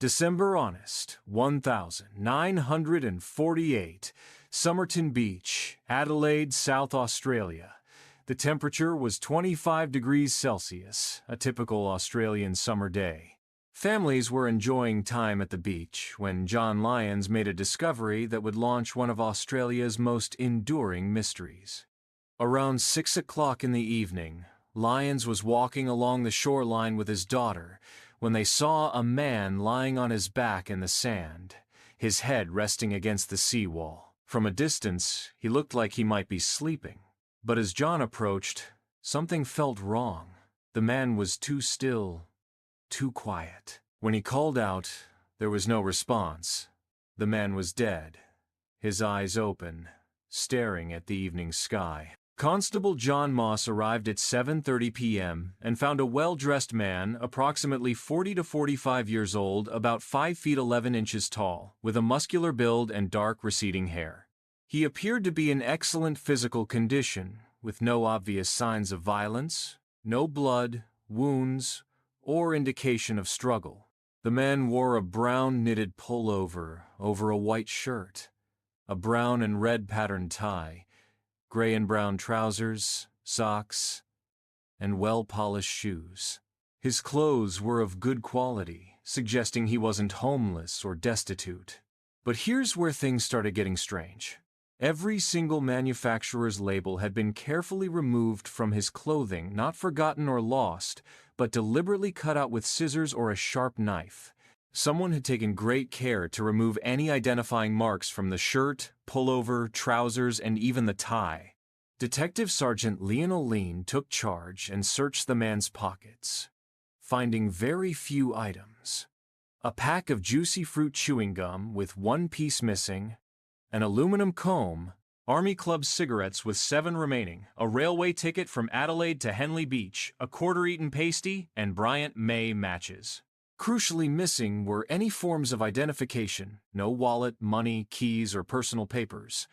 December honest, 1948, Somerton Beach, Adelaide, South Australia. The temperature was 25 degrees Celsius, a typical Australian summer day. Families were enjoying time at the beach when John Lyons made a discovery that would launch one of Australia's most enduring mysteries. Around 6 o'clock in the evening, Lyons was walking along the shoreline with his daughter when they saw a man lying on his back in the sand, his head resting against the seawall. From a distance, he looked like he might be sleeping. But as John approached, something felt wrong. The man was too still, too quiet. When he called out, there was no response. The man was dead, his eyes open, staring at the evening sky. Constable John Moss arrived at 7:30 p.m. and found a well-dressed man, approximately 40 to 45 years old, about 5 feet 11 inches tall, with a muscular build and dark receding hair. He appeared to be in excellent physical condition, with no obvious signs of violence, no blood, wounds, or indication of struggle. The man wore a brown knitted pullover over a white shirt, a brown and red patterned tie, gray and brown trousers, socks, and well-polished shoes. His clothes were of good quality, suggesting he wasn't homeless or destitute. But here's where things started getting strange. Every single manufacturer's label had been carefully removed from his clothing, not forgotten or lost, but deliberately cut out with scissors or a sharp knife. Someone had taken great care to remove any identifying marks from the shirt, pullover, trousers, and even the tie. Detective Sergeant Lionel Lean took charge and searched the man's pockets, finding very few items. A pack of juicy fruit chewing gum with one piece missing, an aluminum comb, Army Club cigarettes with 7 remaining, a railway ticket from Adelaide to Henley Beach, a quarter-eaten pasty, and Bryant May matches. Crucially missing were any forms of identification, no wallet, money, keys, or personal papers.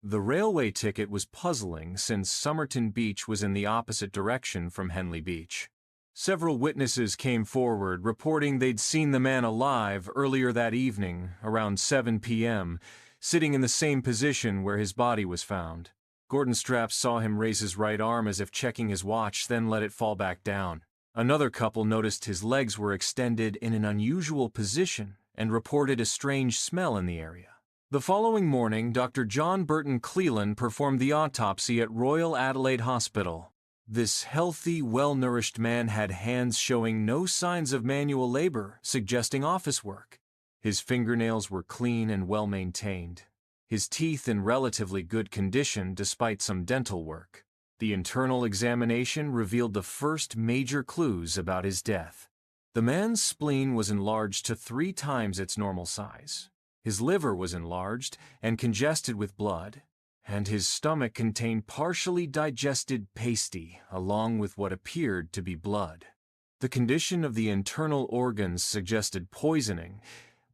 The railway ticket was puzzling since Somerton Beach was in the opposite direction from Henley Beach. Several witnesses came forward reporting they'd seen the man alive earlier that evening, around 7 p.m., sitting in the same position where his body was found. Gordon Strapps saw him raise his right arm as if checking his watch, then let it fall back down. Another couple noticed his legs were extended in an unusual position and reported a strange smell in the area. The following morning, Dr. John Burton Cleland performed the autopsy at Royal Adelaide Hospital. This healthy, well-nourished man had hands showing no signs of manual labor, suggesting office work. His fingernails were clean and well-maintained. His teeth in relatively good condition despite some dental work. The internal examination revealed the first major clues about his death. The man's spleen was enlarged to 3 times its normal size. His liver was enlarged and congested with blood, and his stomach contained partially digested pasty along with what appeared to be blood. The condition of the internal organs suggested poisoning,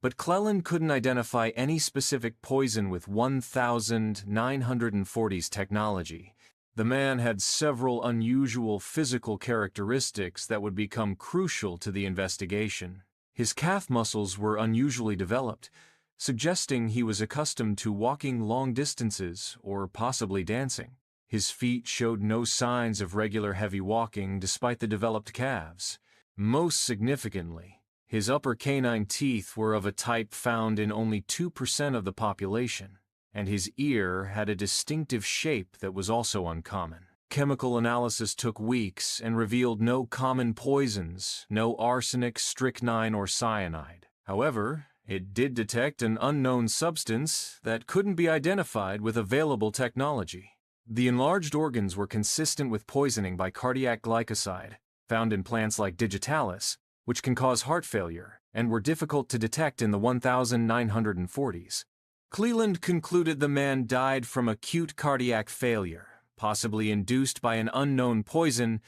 but Cleland couldn't identify any specific poison with 1940s technology. The man had several unusual physical characteristics that would become crucial to the investigation. His calf muscles were unusually developed, suggesting he was accustomed to walking long distances or possibly dancing. His feet showed no signs of regular heavy walking despite the developed calves. Most significantly, his upper canine teeth were of a type found in only 2% of the population, and his ear had a distinctive shape that was also uncommon. Chemical analysis took weeks and revealed no common poisons, no arsenic, strychnine, or cyanide. However, it did detect an unknown substance that couldn't be identified with available technology. The enlarged organs were consistent with poisoning by cardiac glycoside, found in plants like digitalis, which can cause heart failure, and were difficult to detect in the 1940s. Cleland concluded the man died from acute cardiac failure, possibly induced by an unknown poison,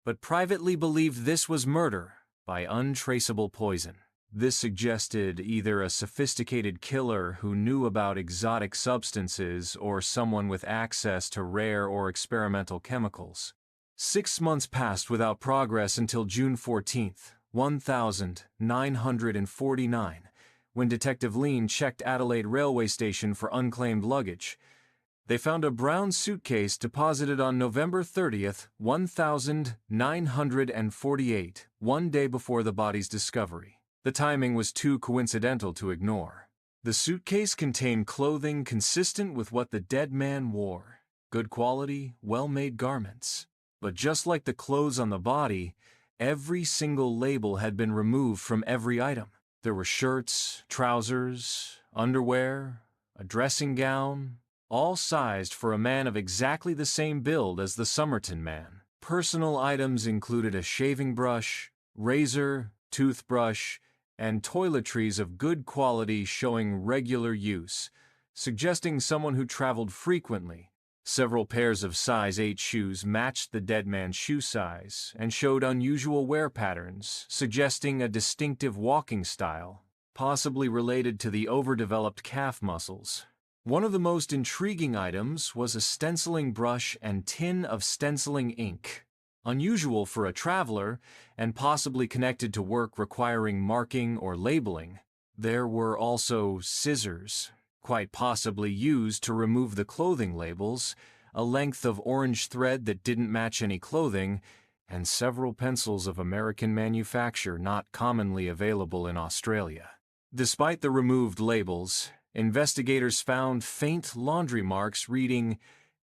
but privately believed this was murder by untraceable poison. This suggested either a sophisticated killer who knew about exotic substances or someone with access to rare or experimental chemicals. 6 months passed without progress until June 14th, 1949, when Detective Lean checked Adelaide railway station for unclaimed luggage. They found a brown suitcase deposited on November 30th, 1948, one day before the body's discovery. The timing was too coincidental to ignore. The suitcase contained clothing consistent with what the dead man wore. Good quality, well-made garments. But just like the clothes on the body, every single label had been removed from every item. There were shirts, trousers, underwear, a dressing gown, all sized for a man of exactly the same build as the Somerton Man. Personal items included a shaving brush, razor, toothbrush, and toiletries of good quality showing regular use, suggesting someone who traveled frequently. Several pairs of size 8 shoes matched the dead man's shoe size and showed unusual wear patterns, suggesting a distinctive walking style, possibly related to the overdeveloped calf muscles. One of the most intriguing items was a stenciling brush and tin of stenciling ink. Unusual for a traveler, and possibly connected to work requiring marking or labeling. There were also scissors, quite possibly used to remove the clothing labels, a length of orange thread that didn't match any clothing, and several pencils of American manufacture not commonly available in Australia. Despite the removed labels, investigators found faint laundry marks reading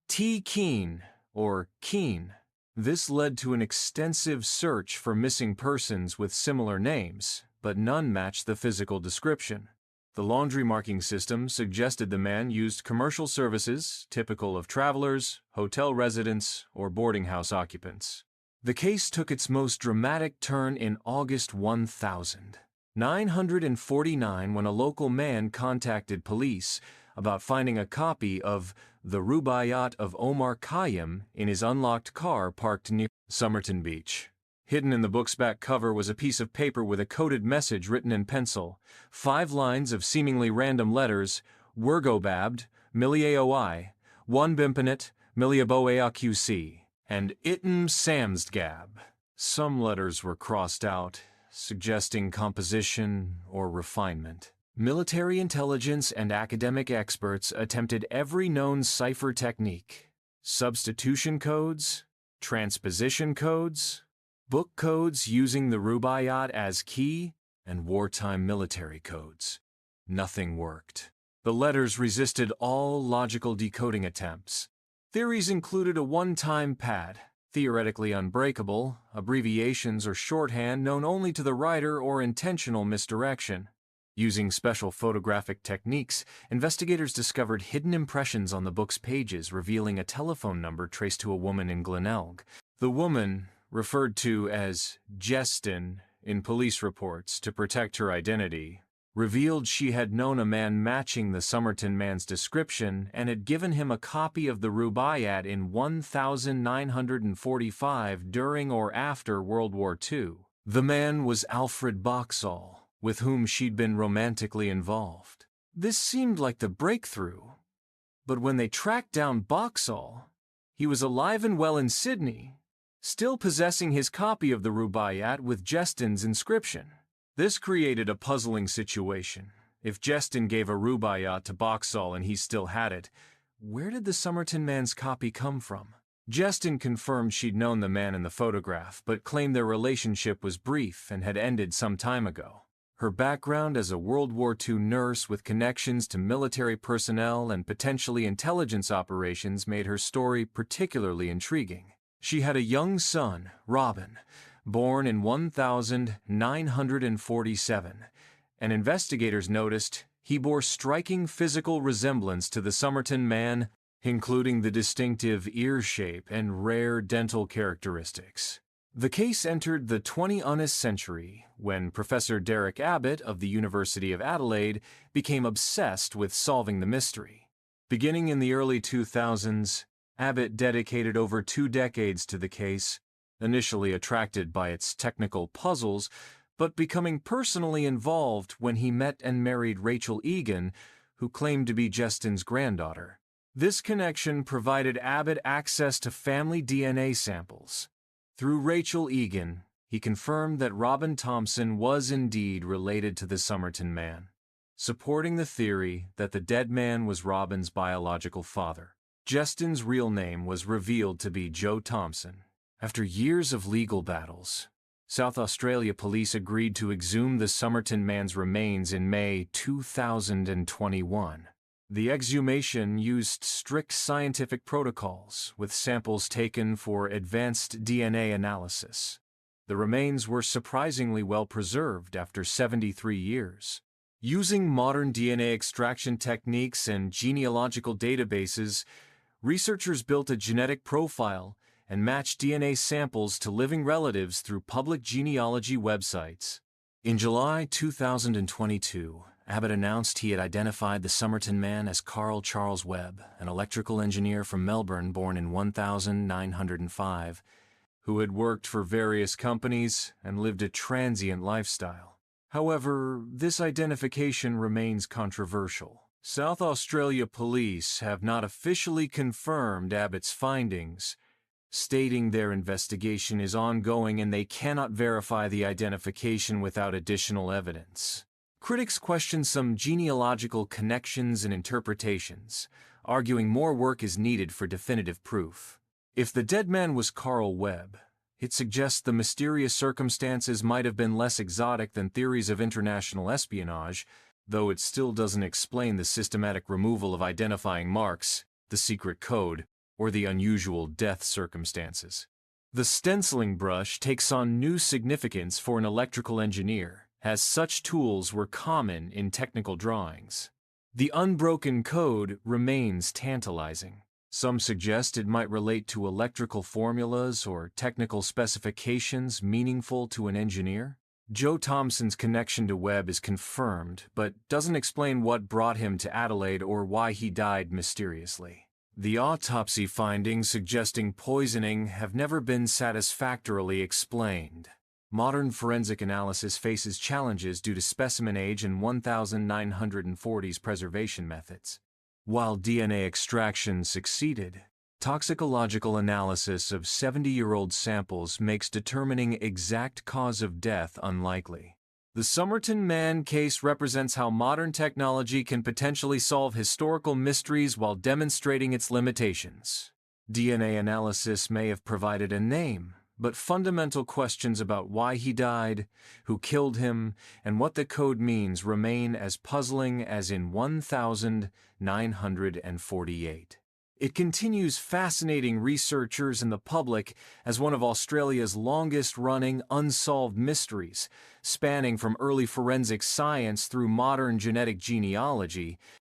T. Keen or Keen. This led to an extensive search for missing persons with similar names, but none matched the physical description. The laundry marking system suggested the man used commercial services, typical of travelers, hotel residents, or boarding house occupants. The case took its most dramatic turn in August 1949 when a local man contacted police about finding a copy of the Rubaiyat of Omar Khayyam in his unlocked car parked near Somerton Beach. Hidden in the book's back cover was a piece of paper with a coded message written in pencil, 5 lines of seemingly random letters, Wergobabd, Miliaoi, One Bimpanit, Miliaboaqc, and Itim Samsgab. Some letters were crossed out, suggesting composition or refinement. Military intelligence and academic experts attempted every known cipher technique: substitution codes, transposition codes, book codes using the Rubaiyat as key, and wartime military codes. Nothing worked. The letters resisted all logical decoding attempts. Theories included a one-time pad, theoretically unbreakable, abbreviations or shorthand known only to the writer, or intentional misdirection. Using special photographic techniques, investigators discovered hidden impressions on the book's pages revealing a telephone number traced to a woman in Glenelg. The woman, referred to as Jestin in police reports to protect her identity, revealed she had known a man matching the Somerton Man's description and had given him a copy of the Rubaiyat in 1945 during or after World War II. The man was Alfred Boxall, with whom she'd been romantically involved. This seemed like the breakthrough. But when they tracked down Boxall, he was alive and well in Sydney, still possessing his copy of the Rubaiyat with Jestin's inscription. This created a puzzling situation. If Jestin gave a Rubaiyat to Boxall and he still had it, where did the Somerton Man's copy come from? Jestin confirmed she'd known the man in the photograph, but claimed their relationship was brief and had ended some time ago. Her background as a World War II nurse with connections to military personnel and potentially intelligence operations made her story particularly intriguing. She had a young son, Robin, born in 1947, and investigators noticed he bore striking physical resemblance to the Somerton Man, including the distinctive ear shape and rare dental characteristics. The case entered the 20th century when Professor Derek Abbott of the University of Adelaide became obsessed with solving the mystery. Beginning in the early 2000s, Abbott dedicated over 2 decades to the case, initially attracted by its technical puzzles, but becoming personally involved when he met and married Rachel Egan, who claimed to be Jestin's granddaughter. This connection provided Abbott access to family DNA samples. Through Rachel Egan, he confirmed that Robin Thompson was indeed related to the Somerton Man, supporting the theory that the dead man was Robin's biological father. Justin's real name was revealed to be Joe Thompson. After years of legal battles, South Australia police agreed to exhume the Somerton Man's remains in May 2021. The exhumation used strict scientific protocols, with samples taken for advanced DNA analysis. The remains were surprisingly well preserved after 73 years. Using modern DNA extraction techniques and genealogical databases, researchers built a genetic profile and matched DNA samples to living relatives through public genealogy websites. In July 2022, Abbott announced he had identified the Somerton Man as Carl Charles Webb, an electrical engineer from Melbourne born in 1905, who had worked for various companies and lived a transient lifestyle. However, this identification remains controversial. South Australia police have not officially confirmed Abbott's findings, stating their investigation is ongoing and they cannot verify the identification without additional evidence. Critics question some genealogical connections and interpretations, arguing more work is needed for definitive proof. If the dead man was Carl Webb, it suggests the mysterious circumstances might have been less exotic than theories of international espionage, though it still doesn't explain the systematic removal of identifying marks, the secret code, or the unusual death circumstances. The stenciling brush takes on new significance for an electrical engineer, as such tools were common in technical drawings. The unbroken code remains tantalizing. Some suggest it might relate to electrical formulas or technical specifications meaningful to an engineer. Joe Thompson's connection to Webb is confirmed, but doesn't explain what brought him to Adelaide or why he died mysteriously. The autopsy findings suggesting poisoning have never been satisfactorily explained. Modern forensic analysis faces challenges due to specimen age and 1940s preservation methods. While DNA extraction succeeded, toxicological analysis of 70-year-old samples makes determining exact cause of death unlikely. The Somerton Man case represents how modern technology can potentially solve historical mysteries while demonstrating its limitations. DNA analysis may have provided a name, but fundamental questions about why he died, who killed him, and what the code means remain as puzzling as in 1948. It continues fascinating researchers and the public as one of Australia's longest-running unsolved mysteries, spanning from early forensic science through modern genetic genealogy.